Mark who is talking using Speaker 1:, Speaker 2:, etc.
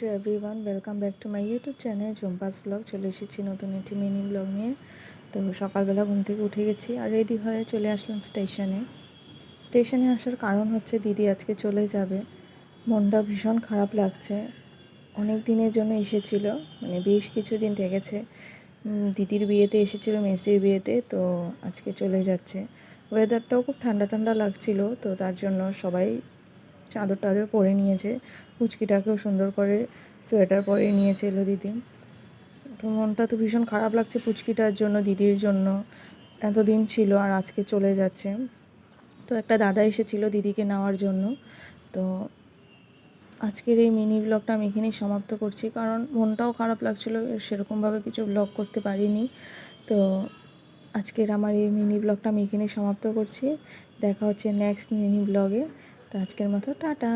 Speaker 1: Two everyone, welcome back to my YouTube channel Jhumpa's vlog. চলে এসেছি নতুন একটি মিনি ব্লগ নিয়ে। তো সকালবেলা ঘুম থেকে উঠে গেছি আর রেডি হয়ে চলে আসলাম স্টেশনে আসার কারণ হচ্ছে দিদি আজকে চলে যাবে। মনটা ভীষণ খারাপ লাগছে। অনেক দিনের জন্য এসেছিল, মানে বেশ কিছুদিন থেকেছে। দিদির বিয়েতে এসেছিল, মেসির বিয়েতে, তো আজকে চলে যাচ্ছে। ওয়েদারটাও খুব ঠান্ডা ঠান্ডা লাগছিল, তো তার জন্য সবাই চাদর টাদর পরে নিয়েছে। পুচকিটাকেও সুন্দর করে সোয়েটার পরে নিয়েছে এলো দিদি। তো মনটা তো ভীষণ খারাপ লাগছে পুচকিটার জন্য, দিদির জন্য। এতদিন ছিল আর আজকে চলে যাচ্ছে। তো একটা দাদা এসেছিল দিদিকে নেওয়ার জন্য। তো আজকের এই মিনি ব্লগটা আমি এখানেই সমাপ্ত করছি, কারণ মনটাও খারাপ লাগছিলো, সেরকমভাবে কিছু ব্লগ করতে পারিনি। তো আজকের আমার এই মিনি ব্লগটা আমি এখানেই সমাপ্ত করছি। দেখা হচ্ছে নেক্সট মিনি ব্লগে। তো আজকের মতো টাটা।